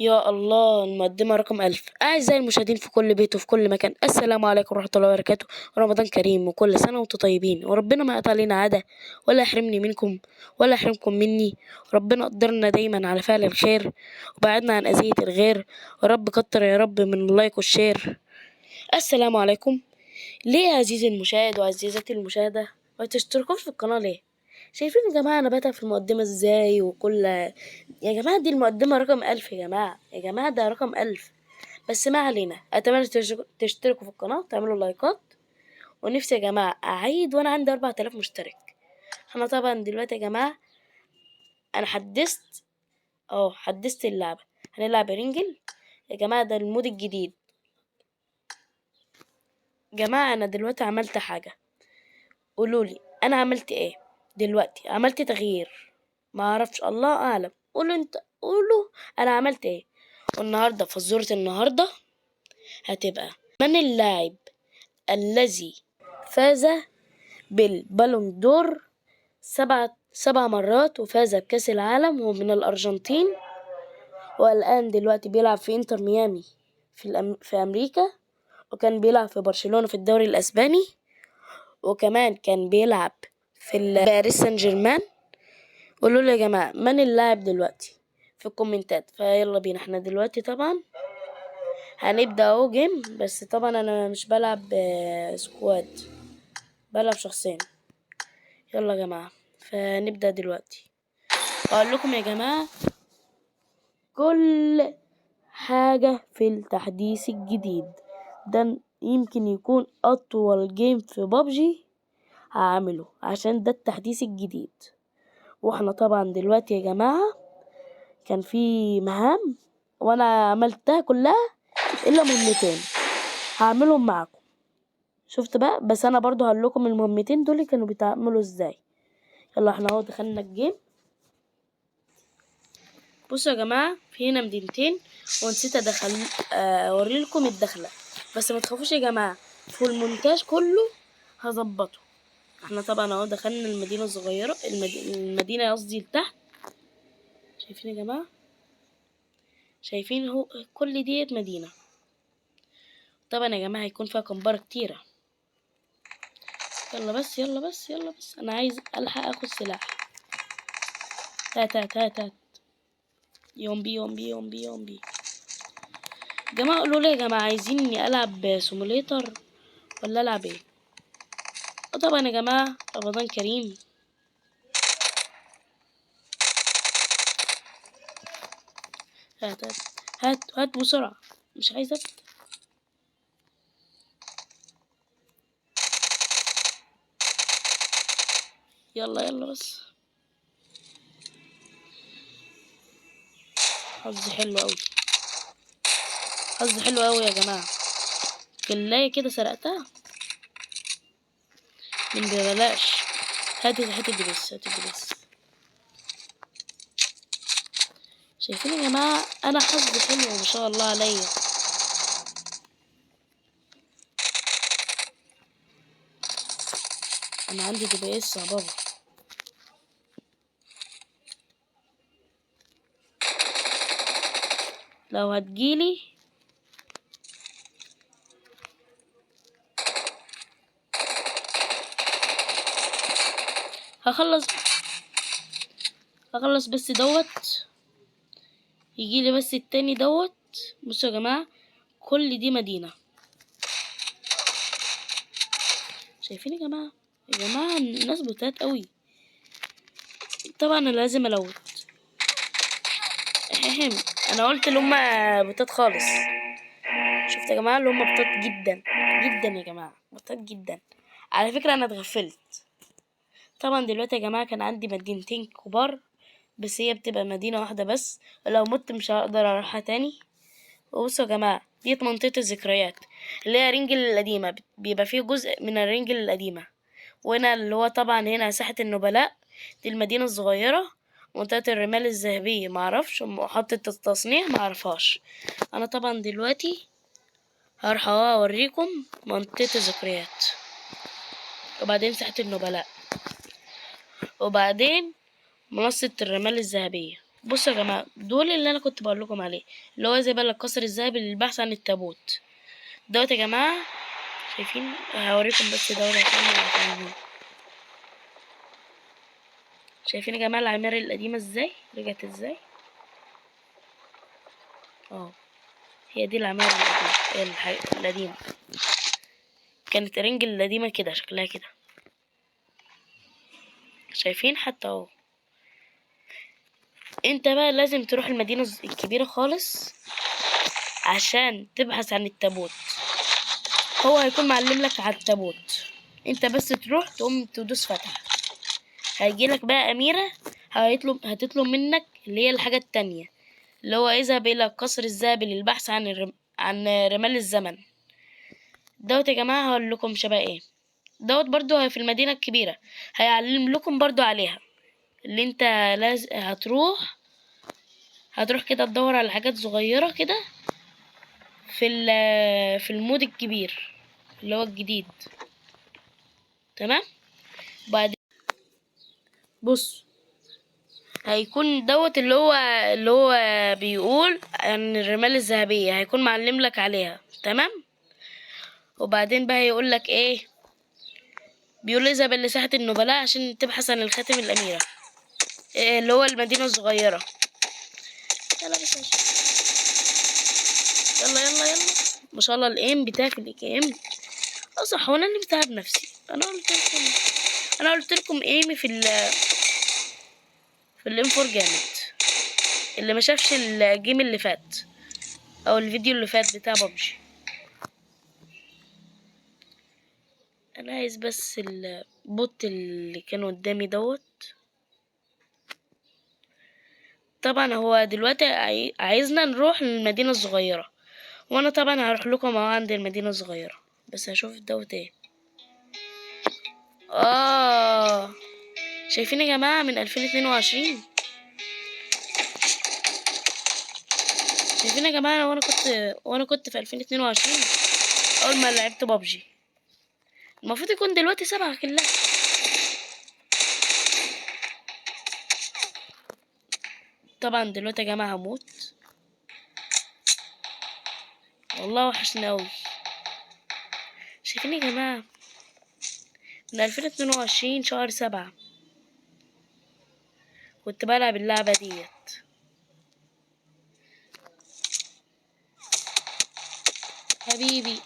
يا الله، المقدمة رقم 1000. أعزائي المشاهدين في كل بيت وفي كل مكان، السلام عليكم ورحمة الله وبركاته. رمضان كريم وكل سنة وانتم طيبين، وربنا ما يقطع علينا عادة ولا يحرمني منكم ولا يحرمكم مني. ربنا قدرنا دايما على فعل الخير وبعدنا عن أذية الغير. ورب كتر يا رب من اللايك والشير. السلام عليكم. ليه يا عزيزي المشاهد وعزيزتي المشاهدة ما تشتركوش في القناة ليه؟ شايفين يا جماعة أنا بتعب في المقدمة ازاي يا جماعة دي المقدمة رقم 1000 يا جماعة ده رقم 1000. بس ما علينا، أتمنى تشتركوا في القناة وتعملوا لايكات. ونفسي يا جماعة أعيد وأنا عندي 4000 مشترك. أنا طبعا دلوقتي يا جماعة أنا حدثت اللعبة. هنلعب رينجل يا جماعة، ده المود الجديد. جماعة أنا دلوقتي عملت حاجة، قولولي أنا عملت إيه دلوقتي. عملت تغيير، ما اعرفش، الله اعلم. قولوا انا عملت ايه. والنهارده فزورة النهارده هتبقى: من اللاعب الذي فاز بالبالون دور سبع مرات وفاز بكأس العالم، وهو من الأرجنتين، والآن دلوقتي بيلعب في انتر ميامي في أمريكا، وكان بيلعب في برشلونة في الدوري الأسباني، وكمان كان بيلعب في باريس سان جيرمان. قولوا لي يا جماعة من اللاعب دلوقتي في الكومنتات. فيلا بينا، احنا دلوقتي طبعا هنبدأ اهو جيم، بس طبعا انا مش بلعب سكواد، بلعب شخصين. يلا يا جماعة، فنبدأ دلوقتي. اقول لكم يا جماعة كل حاجة في التحديث الجديد ده، يمكن يكون اطول جيم في بابجي هعمله عشان ده التحديث الجديد. واحنا طبعا دلوقتي يا جماعة كان في مهام وانا عملتها كلها الا مهمتين هعملهم معاكم. شفت بقى، بس انا برضو هقول لكم المهمتين دول كانوا بيتعملوا ازاي. يلا احنا اهو دخلنا الجيم. بصوا يا جماعه، في هنا مدينتين ونسيت اوري لكم الدخله، بس ما تخافوش يا جماعه، في المونتاج كله هظبطه. احنا طبعا اهو دخلنا المدينه الصغيره، المدينه قصدي لتحت. شايفين يا جماعه، شايفين هو كل ديت مدينه. طبعا يا جماعه هيكون فيها كمبار كتيره. يلا بس يلا بس يلا بس، انا عايز الحق اخد سلاح. هات يوم بي جماعة. قولوا لي يا جماعة، عايزيني العب سيموليتر ولا العب ايه؟ طبعا يا جماعة رمضان كريم. هات هات هات بسرعة، مش عايزة. يلا بس. حظي حلو اوي، حظي حلو اوي يا جماعة. كلاية كده سرقتها من ببلاش. هات الدبس. شايفين يا جماعة انا حظي حلو ما شاء الله عليا. انا عندي دبس يا بابا. لو هتجيلي هخلص بس دوت يجيلي بس التاني دوت. بصوا يا جماعة كل دي مدينة. شايفين يا جماعة، الناس بوتات قوي. طبعا انا لازم الوت. انا قلت اللي هما بوتات خالص. شفت يا جماعة اللي هما بوتات جدا يا جماعة، بوتات جدا. على فكرة انا اتغفلت. طبعا دلوقتي يا جماعة كان عندي مدينتين كبار، بس هي بتبقى مدينة واحدة بس، لو مت مش هقدر اروحها تاني. وبصوا يا جماعة ديت منطقة الذكريات اللي هي رينجل القديمة، بيبقى فيه جزء من الرينجل القديمة. وهنا اللي هو طبعا هنا ساحة النبلاء، دي المدينة الصغيرة. منطقة الرمال الذهبية معرفش، محطة التصنيع معرفهاش. انا طبعا دلوقتي هروح اوريكم منطقة الذكريات، وبعدين ساحة النبلاء، وبعدين منصة الرمال الذهبية. بصوا يا جماعة، دول اللي انا كنت بقول لكم عليه، اللي هو زي بقى القصر الذهبي للبحث عن التابوت دوت يا جماعة. شايفين؟ هوريكم بس دوت عشان تفهموا. شايفين يا جماعة العمارة القديمة ازاي رجعت ازاي؟ اه، هي دي العمارة القديمة. كانت رنج القديمة كده شكلها كده. شايفين حتى اهو. انت بقى لازم تروح المدينة الكبيرة خالص عشان تبحث عن التابوت. هو هيكون معلم لك على التابوت، انت بس تروح تقوم تدوس فتح، هيجيلك بقى أميرة هتطلب منك اللي هي الحاجة التانية، اللي هو اذهب إلى القصر الذهبي للبحث عن رمال الزمن دوت يا جماعة. هقول لكم شبه ايه دوت برضو في المدينة الكبيرة، هيعلم لكم برضو عليها. اللي انت لازم هتروح كده تدور على حاجات صغيرة كده في المود الكبير اللي هو الجديد. تمام. بعد بص، هيكون دوت اللي هو بيقول عن الرمال الذهبية، هيكون معلم لك عليها. تمام. وبعدين بقى يقول لك ايه؟ بيقول اذهب لساحة النبلاء عشان تبحث عن الخاتم الأميرة، إيه اللي هو المدينة الصغيرة. يلا بس يلا يلا يلا. ما شاء الله الايم بتاعك الايم. اه صح، وانا اللي بتعب نفسي. انا قلت لكم ايمي في الام فور جامد. اللي ما شافش الجيم اللي فات او الفيديو اللي فات بتاع بابجي، انا عايز بس البوت اللي كان قدامي دوت. طبعا هو دلوقتي عايزنا نروح للمدينة الصغيرة، وانا طبعا هروح لكم اهو عند المدينة الصغيرة، بس هشوف دوت ايه. شايفين يا جماعة من 2022؟ شايفين يا جماعة؟ وانا كنت في 2022 اول ما لعبت بابجي. المفروض يكون دلوقتي 7 كلها. طبعا دلوقتي يا جماعة هموت، والله وحشني اوي. شايفين يا جماعة؟ من 2022 شهر 7 كنت بلعب اللعبة ديت. حبيبي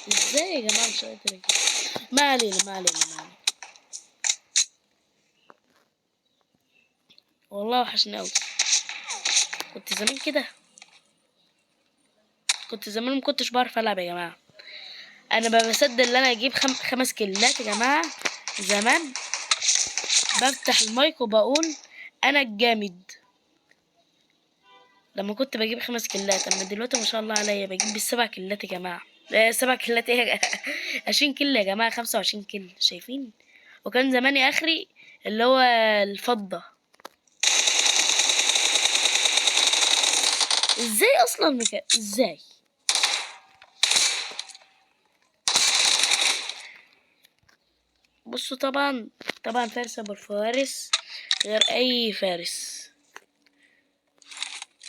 ازاي يا جماعة مش قادر اجيب؟ ما علينا ما علينا ما علينا. والله وحشني اوي. كنت زمان كده، كنت زمان مكنتش بعرف العب يا جماعة. انا ما بصدق ان انا اجيب 5 كيلات يا جماعة. زمان بفتح المايك وبقول انا الجامد لما كنت بجيب 5 كيلات. اما دلوقتي ما شاء الله عليا بجيب ب7 كيلات يا جماعة. 7 كيلات ايه؟ 20 كيلو يا جماعة، 25 كيلو. شايفين؟ وكان زماني اخري اللي هو الفضة. ازاي اصلا ازاي؟ بصوا طبعا فارس ابو الفوارس غير اي فارس.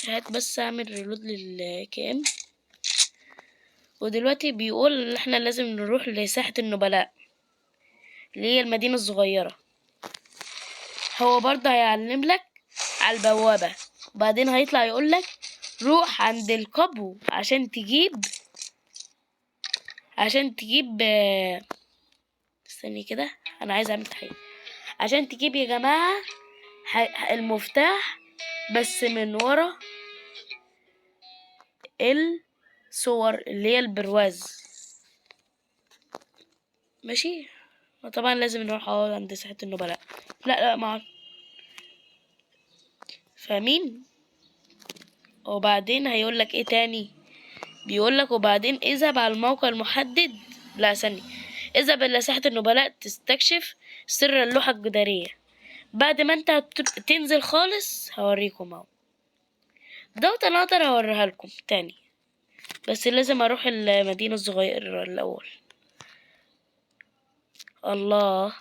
هات بس اعمل ريلود للكام. ودلوقتي بيقول ان احنا لازم نروح لساحة النبلاء اللي هي المدينة الصغيرة. هو برضه هيعلم لك على البوابة، وبعدين هيطلع يقول لك روح عند القبو عشان تجيب استني كده، انا عايز اعمل تحية. عشان تجيب يا جماعة المفتاح، بس من ورا الصور اللي هي البرواز. ماشي. وطبعا لازم نروح عند ساحة النبلاء. لا ما فاهمين. وبعدين هيقول لك ايه تاني؟ بيقول لك وبعدين اذهب على الموقع المحدد. لا ثاني، اذهب الى ساحة النبلاء تستكشف سر اللوحة الجدارية. بعد ما انت تنزل خالص هوريكم اهو. دوت انا اقدر اوريها لكم تاني، بس لازم اروح المدينة الصغيرة الاول. الله،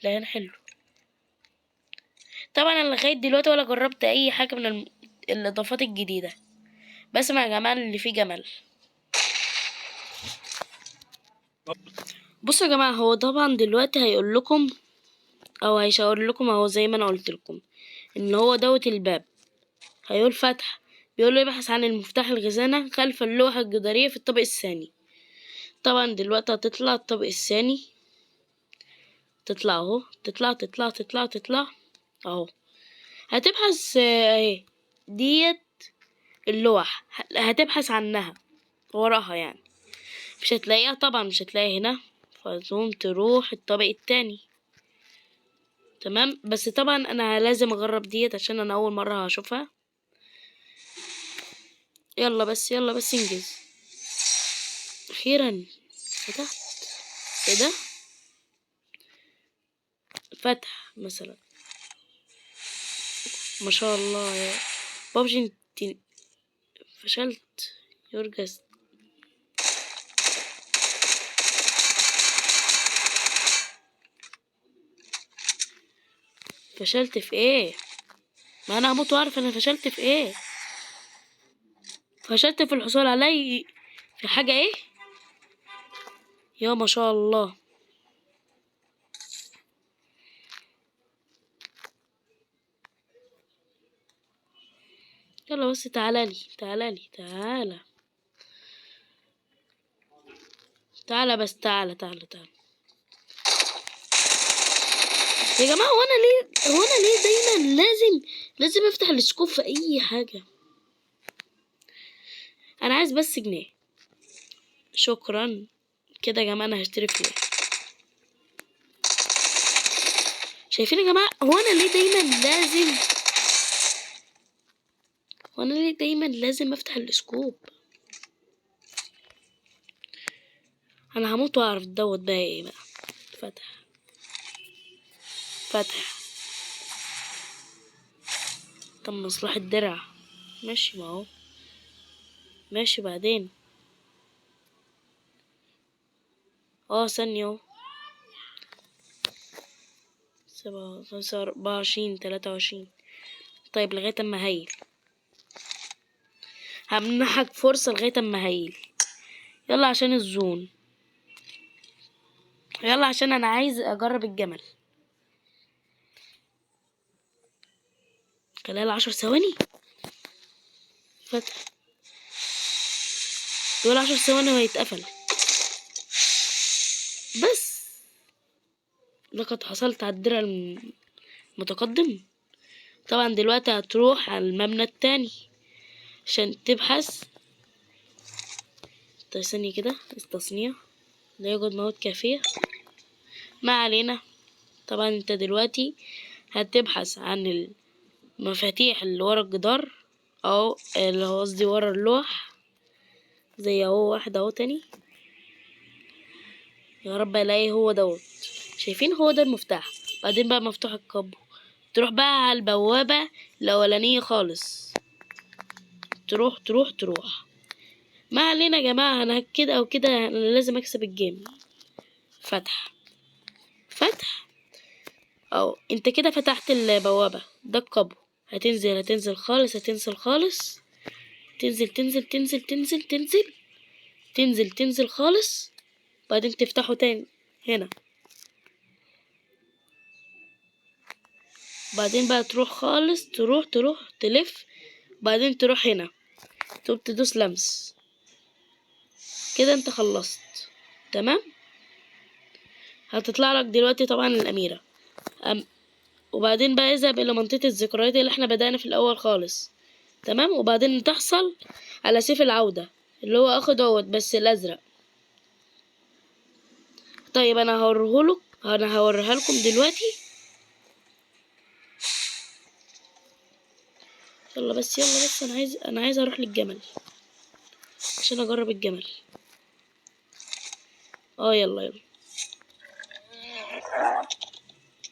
لان حلو. طبعا انا لغايه دلوقتي ولا جربت اي حاجه من الاضافات الجديده. بس مع جمال اللي فيه جمل. بصوا يا جماعه، هو طبعا دلوقتي هيقول لكم او هيشاور لكم اهو زي ما انا قلت لكم ان هو دوت الباب. هيقول فتح، بيقول له يبحث عن المفتاح الخزانه خلف اللوحه الجداريه في الطابق الثاني. طبعا دلوقتي هتطلع الطابق الثاني، تطلع اهو، تطلع اهو. هتبحث اهي ديت اللوح، هتبحث عنها وراها يعني. مش هتلاقيها طبعا، مش هتلاقيها هنا، فتقوم تروح الطابق التاني. تمام. بس طبعا انا لازم اجرب ديت عشان انا اول مرة هشوفها. يلا بس انجز. اخيرا فتحت. ايه ده؟ فتح مثلا. ما شاء الله يا بابجي، انت فشلت يورجس. فشلت في ايه؟ ما انا هموت واعرف انا فشلت في ايه. فشلت في الحصول علي في حاجة ايه؟ يا ما شاء الله. يلا بس تعالى تعالى بس تعالى. يا جماعة، هو انا ليه دايما لازم افتح السكوب في اي حاجة؟ انا عايز بس جنيه. شكرا كده يا جماعة، انا هشتري فيه. شايفين يا جماعة؟ هو انا ليه دايما لازم افتح السكوب؟ انا هموت واعرف دوت بقى ايه بقى. فتح. طب مصلحة الدرع ماشي، ما هو ماشي بعدين. ثانية اهو. 7 5 24 23. طيب لغاية اما هيل، همنحك فرصة لغاية اما هيل. يلا عشان الزون، يلا عشان انا عايز اجرب الجمل خلال 10 ثواني. فتح. دول 10 ثواني وهيتقفل. بس لقد حصلت على الدرع المتقدم. طبعا دلوقتي هتروح على المبنى التاني عشان تبحث. طيب ثانية كده، التصنيع لا يوجد مواد كافية. ما علينا. طبعا انت دلوقتي هتبحث عن المفاتيح اللي ورا الجدار، او اللي هو قصدي ورا اللوح. زي اهو واحد اهو تاني. يا رب الاقي هو دوت. شايفين؟ هو ده المفتاح. بعدين بقى مفتوح الكابو، تروح بقى على البوابة الأولانية خالص. تروح. ما علينا يا جماعة، أنا كده أو كده أنا لازم أكسب الجيم. فتح. أو أنت كده فتحت البوابة، ده الكابو. هتنزل خالص، تنزل خالص. بعدين تفتحه تاني هنا. بعدين بقى تروح خالص، تروح تلف. بعدين تروح هنا، تقوم تدوس لمس. كده انت خلصت. تمام. هتطلع لك دلوقتي طبعا الأميرة. وبعدين بقى اذهب إلى منطقة الذكريات اللي احنا بدأنا في الأول خالص. تمام. وبعدين تحصل على سيف العودة اللي هو اخو دوت بس الأزرق. طيب أنا هوريها لكم دلوقتي. يلا بس أنا عايز أروح للجمل عشان أجرب الجمل. يلا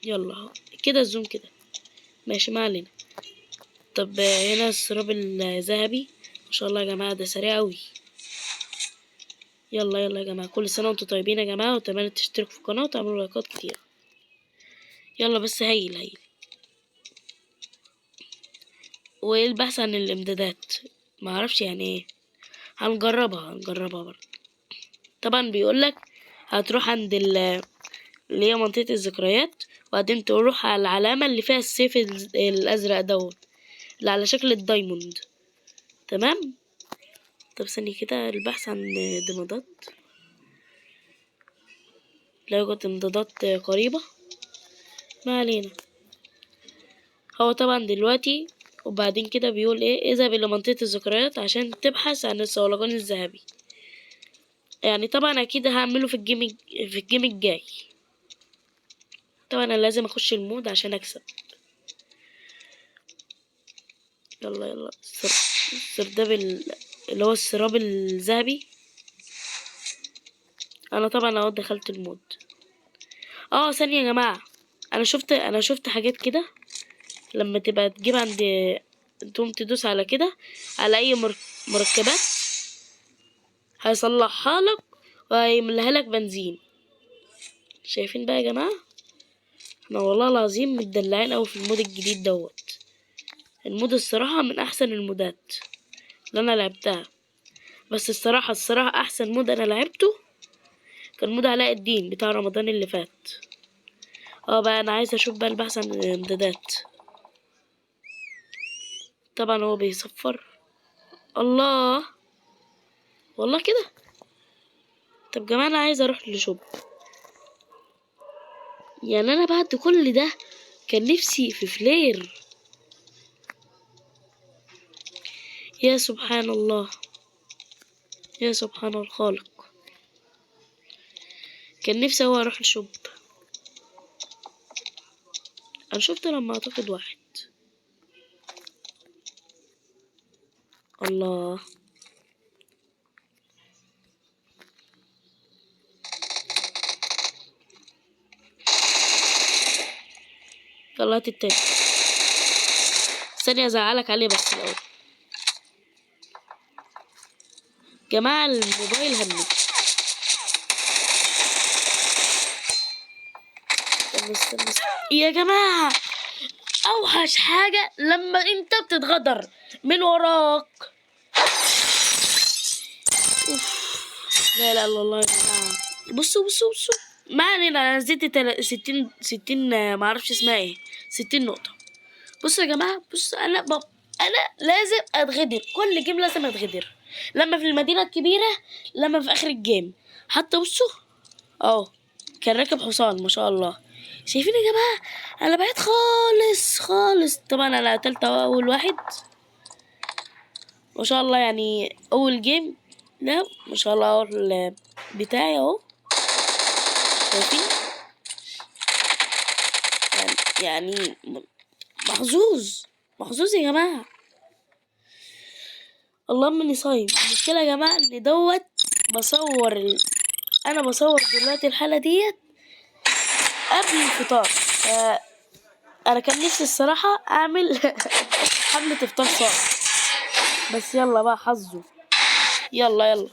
يلا كده الزوم كده ماشي، ما علينا. طب هنا السراب الذهبي. ما شاء الله يا جماعة، ده سريع أوي. يلا يا جماعة، كل سنة وانتم طيبين يا جماعة، واتمنى تشتركوا في القناة وتعملوا لايكات كتير. يلا بس هيل. والبحث عن الامدادات، معرفش يعني ايه. هنجربها برضه. طبعا بيقولك هتروح عند اللي هي منطقة الذكريات، وبعدين تروح على العلامة اللي فيها السيف الأزرق دوت اللي على شكل الدايموند. تمام. طب ثانية كده، البحث عن دمادات، لا يوجد امدادات قريبة. ما علينا. هو طبعا دلوقتي وبعدين كده بيقول ايه، اذهب الى منطقة الذكريات عشان تبحث عن الصولجان الذهبي. يعني طبعا اكيد هعمله في الجيم الجاي. طبعا انا لازم اخش المود عشان اكسب. يلا السرداب اللي هو السراب الذهبي. انا طبعا اهو دخلت المود. ثانية يا جماعة، انا شفت حاجات كده. لما تبقى تجيب عند، تقوم تدوس على كده على اي مركبات، هيصلحها لك وهيملاها لك بنزين. شايفين بقى يا جماعة، احنا والله العظيم متدلعين اوي في المود الجديد دوت. المود الصراحة من احسن المودات اللي انا لعبتها. بس الصراحة احسن مود انا لعبته كان مود علاء الدين بتاع رمضان اللي فات. بقى انا عايزة اشوف بقى البحث عن الامدادات. طبعا هو بيصفر. الله، والله كده. طب جماعة انا عايزة اروح لشوب. يعني انا بعد كل ده كان نفسي في فلير. يا سبحان الله، يا سبحان الخالق. كان نفسي هو اروح لشوب. انا شفت لما اعتقد واحد. الله، طلعت التاني. ثانية ازعلك عليه بس الاول. جماعة الموبايل هنج. استنى يا جماعة، اوحش حاجة لما انت بتتغدر من وراك. لا لا الله يا جماعة. بصوا، ما علينا. انا نزلت 60 معرفش اسمها ايه، 60 نقطة. بصوا يا جماعة، انا لازم اتغدر كل جيم، لازم اتغدر. لما في المدينة الكبيرة، لما في اخر الجيم. حتى بصوا كان راكب حصان ما شاء الله. شايفين يا جماعة، انا بعيد خالص. طبعا انا قتلت اول واحد ما شاء الله، يعني اول جيم. لا ما شاء الله، اول بتاعي اهو. شايفين يعني محظوظ يا جماعة. اللهم اني صايم. المشكلة يا جماعة ان دوت انا بصور دلوقتي الحلقة ديت قبل الفطار. انا كان نفسي الصراحة اعمل حملة افطار صائم، بس يلا بقى حظه. يلا